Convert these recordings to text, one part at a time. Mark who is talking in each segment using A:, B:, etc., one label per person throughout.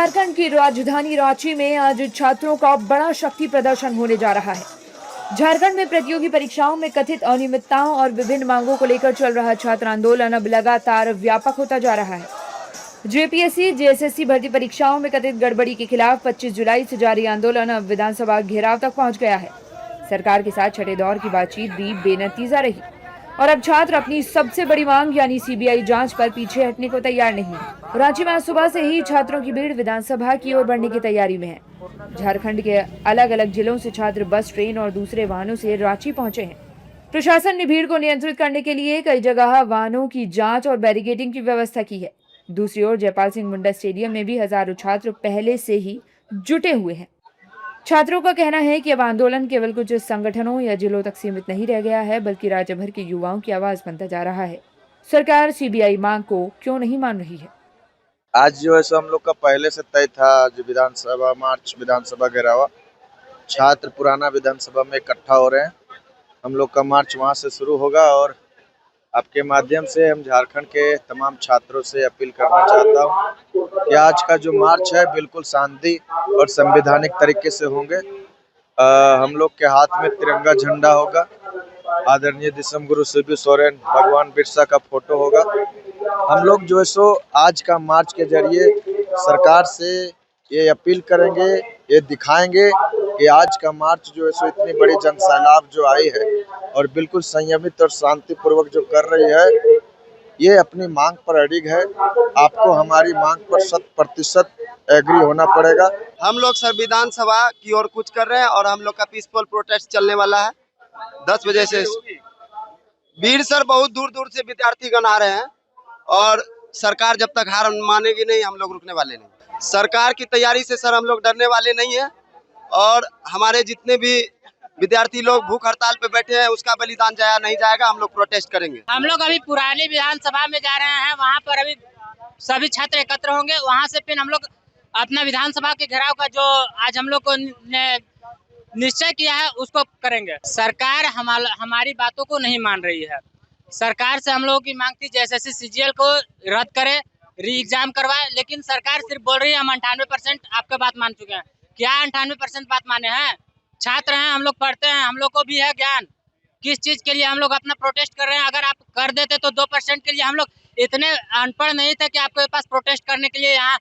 A: झारखंड की राजधानी रांची में आज छात्रों का बड़ा शक्ति प्रदर्शन होने जा रहा है। झारखंड में प्रतियोगी परीक्षाओं में कथित अनियमितताओं और विभिन्न मांगों को लेकर चल रहा छात्र आंदोलन अब लगातार व्यापक होता जा रहा है। जेपीएससी जेएसएससी भर्ती परीक्षाओं में कथित गड़बड़ी के खिलाफ 25 जुलाई से जारी आंदोलन अब विधानसभा घेराव तक पहुंच गया है। सरकार के साथ छठे दौर की बातचीत भी बेनतीजा रही और अब छात्र अपनी सबसे बड़ी मांग यानी सीबीआई जांच पर पीछे हटने को तैयार नहीं है। रांची में आज सुबह से ही छात्रों की भीड़ विधानसभा की ओर बढ़ने की तैयारी में है। झारखंड के अलग अलग जिलों से छात्र बस, ट्रेन और दूसरे वाहनों से रांची पहुंचे हैं। प्रशासन ने भीड़ को नियंत्रित करने के लिए कई जगह वाहनों की जांच और बैरिकेडिंग की व्यवस्था की है। दूसरी ओर जयपाल सिंह मुंडा स्टेडियम में भी हजारों छात्र पहले से ही जुटे हुए हैं। छात्रों का कहना है कि अब आंदोलन केवल कुछ संगठनों या जिलों तक सीमित नहीं रह गया है, बल्कि राज्य भर के युवाओं की आवाज बनता जा रहा है। सरकार सीबीआई मांग को क्यों नहीं मान रही है?
B: आज जो है सो हम लोग का पहले से तय था, जो विधानसभा मार्च, विधानसभा घेरावा, छात्र पुराना विधानसभा में इकट्ठा हो रहे हैं। हम लोग का मार्च वहां से शुरू होगा और आपके माध्यम से हम झारखंड के तमाम छात्रों से अपील करना चाहता हूं कि आज का जो मार्च है बिल्कुल शांति और संवैधानिक तरीके से होंगे। हम लोग के हाथ में तिरंगा झंडा होगा, आदरणीय दिसम गुरु शिबू सोरेन, भगवान बिरसा का फोटो होगा। हम लोग जो है सो आज का मार्च के जरिए सरकार से ये अपील करेंगे, ये दिखाएंगे कि आज का मार्च जो है सो इतनी बड़ी जन सैलाब जो आई है और बिल्कुल संयमित और शांतिपूर्वक जो कर रही है, ये अपनी मांग पर अडिग है। आपको हमारी मांग पर 100% एग्री होना पड़ेगा।
C: हम लोग संविधान सभा की ओर कुछ कर रहे हैं और हम लोग का पीसफुल प्रोटेस्ट चलने वाला है 10 बजे से। भीड़ सर बहुत दूर दूर से विद्यार्थी गण आ रहे हैं और सरकार जब तक हार मानेगी नहीं, हम लोग रुकने वाले नहीं। सरकार की तैयारी से सर हम लोग डरने वाले नहीं है और हमारे जितने भी विद्यार्थी लोग भूख हड़ताल पे बैठे हैं उसका बलिदान जाया नहीं जाएगा। हम लोग प्रोटेस्ट करेंगे।
D: हम लोग अभी पुरानी विधानसभा में जा रहे हैं, वहाँ पर अभी सभी छात्र एकत्र होंगे। वहाँ से फिर हम लोग अपना विधानसभा के घेराव का जो आज हम लोग को निश्चय किया है उसको करेंगे। सरकार हमारी बातों को नहीं मान रही है। सरकार से हम लोगों की मांग थी जेएसएससी सीजीएल को रद्द करे, री एग्जाम करवाए, लेकिन सरकार सिर्फ बोल रही है हम 98% आपका बात मान चुके हैं। क्या 98% बात माने हैं? छात्र हैं, हम लोग पढ़ते हैं, हम लोग को भी है ज्ञान किस चीज के लिए हम लोग अपना प्रोटेस्ट कर रहे हैं। अगर आप कर देते तो 2% के लिए हम लोग इतने अनपढ़ नहीं थे कि आपके पास प्रोटेस्ट करने के लिए यहाँ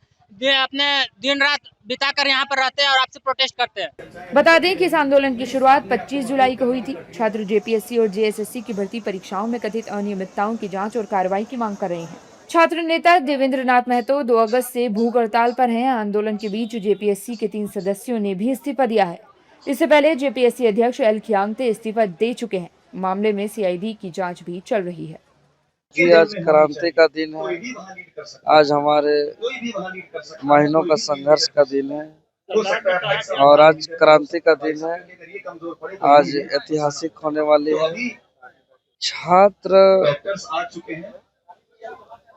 D: अपने दिन रात बिताकर यहाँ पर रहते हैं और आपसे प्रोटेस्ट करते हैं।
A: बता दें कि इस आंदोलन की शुरुआत 25 जुलाई को हुई थी। छात्र जेपीएससी और जेएसएससी की भर्ती परीक्षाओं में कथित अनियमितताओं की जांच और कार्रवाई की मांग कर रहे हैं। छात्र नेता देवेंद्र नाथ महतो 2 अगस्त से भूख हड़ताल पर हैं। आंदोलन के बीच जेपीएससी के 3 सदस्यों ने भी इस्तीफा दिया है। इससे पहले जेपीएससी अध्यक्ष एल खियांगते इस्तीफा दे चुके हैं। मामले में सीआईडी की जांच भी चल रही है।
E: जी, आज क्रांति का दिन है। आज हमारे महीनों का संघर्ष का दिन है और आज क्रांति का दिन है। आज ऐतिहासिक होने वाली है। छात्र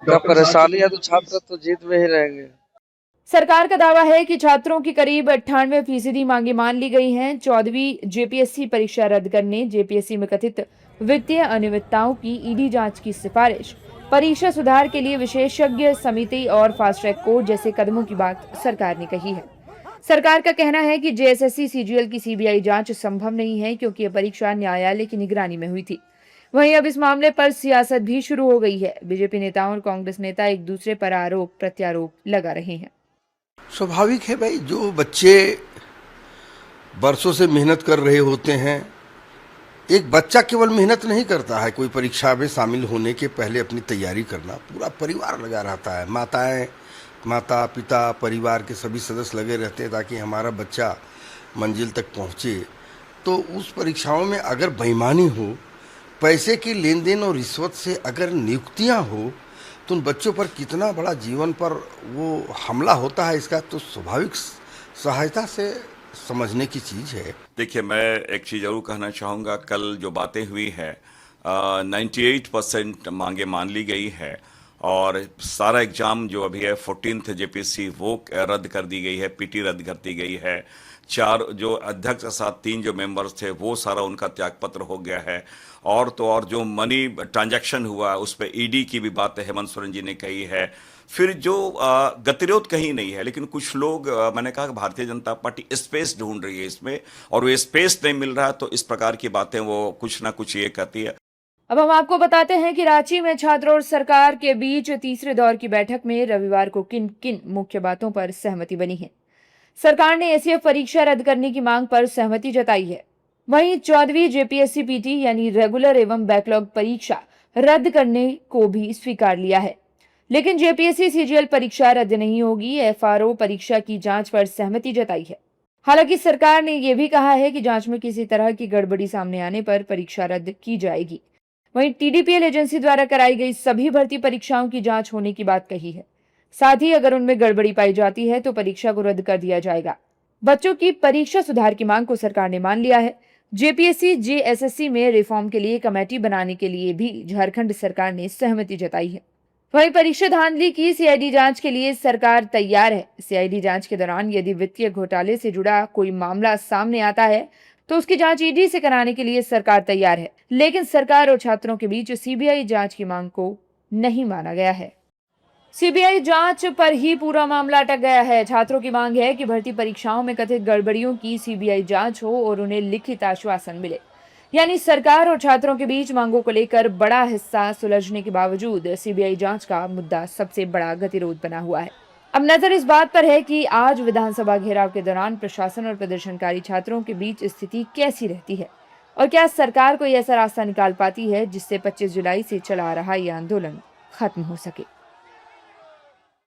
E: का परेशानी है तो छात्र तो जीत में ही रहेंगे।
A: सरकार का दावा है कि छात्रों की करीब 98% मांगे मान ली गई हैं। 14वीं जेपीएससी परीक्षा रद्द करने, जेपीएससी में कथित वित्तीय अनियमितताओं की ईडी जांच की सिफारिश, परीक्षा सुधार के लिए विशेषज्ञ समिति और फास्ट ट्रैक कोर्ट जैसे कदमों की बात सरकार ने कही है। सरकार का कहना है कि जेएसएससी सीजीएल की सीबीआई जांच संभव नहीं है क्योंकि यह परीक्षा न्यायालय की निगरानी में हुई थी। वहीं अब इस मामले पर सियासत भी शुरू हो गई है। बीजेपी नेताओं और कांग्रेस नेता एक दूसरे पर आरोप प्रत्यारोप लगा रहे हैं।
F: स्वाभाविक है भाई, जो बच्चे बरसों से मेहनत कर रहे होते हैं। एक बच्चा केवल मेहनत नहीं करता है, कोई परीक्षा में शामिल होने के पहले अपनी तैयारी करना पूरा परिवार लगा रहता है। माता पिता, परिवार के सभी सदस्य लगे रहते हैं ताकि हमारा बच्चा मंजिल तक पहुँचे। तो उस परीक्षाओं में अगर बेईमानी हो, पैसे की लेन देन और रिश्वत से अगर नियुक्तियाँ हो, तो उन बच्चों पर कितना बड़ा जीवन पर वो हमला होता है, इसका तो स्वाभाविक सहायता से समझने की चीज़ है।
G: देखिए, मैं एक चीज़ जरूर कहना चाहूँगा। कल जो बातें हुई है 98% मांगे मान ली गई है और सारा एग्ज़ाम जो अभी है 14th जेपीएससी वो रद्द कर दी गई है, पीटी रद्द कर दी गई है। 4 जो अध्यक्ष के साथ 3 जो मेंबर्स थे वो सारा उनका त्यागपत्र हो गया है। और तो और जो मनी ट्रांजैक्शन हुआ उस पर ईडी की भी बात हेमंत सोरेन जी ने कही है। फिर जो गतिरोध कहीं नहीं है, लेकिन कुछ लोग मैंने कहा कि भारतीय जनता पार्टी स्पेस ढूंढ रही है इसमें, और वो स्पेस नहीं मिल रहा, तो इस प्रकार की बातें वो कुछ ना कुछ ये कहती है।
A: अब हम आपको बताते हैं कि रांची में छात्रों और सरकार के बीच तीसरे दौर की बैठक में रविवार को किन किन मुख्य बातों पर सहमति बनी है। सरकार ने एसीएफ परीक्षा रद्द करने की मांग पर सहमति जताई है। वहीं 14वीं जेपीएससी पीटी यानी रेगुलर एवं बैकलॉग परीक्षा रद्द करने को भी स्वीकार लिया है। लेकिन जेपीएससी सीजीएल परीक्षा रद्द नहीं होगी। एफआरओ परीक्षा की जांच पर सहमति जताई है। हालांकि सरकार ने यह भी कहा है कि जांच में किसी तरह की गड़बड़ी सामने आने पर परीक्षा रद्द की जाएगी। वहीं टीडीपीएल एजेंसी द्वारा कराई गई सभी भर्ती परीक्षाओं की जांच होने की बात कही है। साथ ही अगर उनमें गड़बड़ी पाई जाती है तो परीक्षा को रद्द कर दिया जाएगा। बच्चों की परीक्षा सुधार की मांग को सरकार ने मान लिया है। जेपीएससी जेएसएससी में रिफॉर्म के लिए कमेटी बनाने के लिए भी झारखंड सरकार ने सहमति जताई है। वहीं परीक्षा धांधली की सीआईडी जांच के लिए सरकार तैयार है। सीआईडी जांच के दौरान यदि वित्तीय घोटाले से जुड़ा कोई मामला सामने आता है तो उसकी जांच ईडी से कराने के लिए सरकार तैयार है। लेकिन सरकार और छात्रों के बीच सीबीआई जांच की मांग को नहीं माना गया है। सीबीआई जांच पर ही पूरा मामला अटक गया है। छात्रों की मांग है कि भर्ती परीक्षाओं में कथित गड़बड़ियों की सीबीआई जांच हो और उन्हें लिखित आश्वासन मिले। यानी सरकार और छात्रों के बीच मांगों को लेकर बड़ा हिस्सा सुलझने के बावजूद सीबीआई जांच का मुद्दा सबसे बड़ा गतिरोध बना हुआ है। अब नजर इस बात पर है कि आज विधानसभा घेराव के दौरान प्रशासन और प्रदर्शनकारी छात्रों के बीच स्थिति कैसी रहती है और क्या सरकार कोई ऐसा रास्ता निकाल पाती है जिससे 25 जुलाई से चला आ रहा यह आंदोलन खत्म हो सके।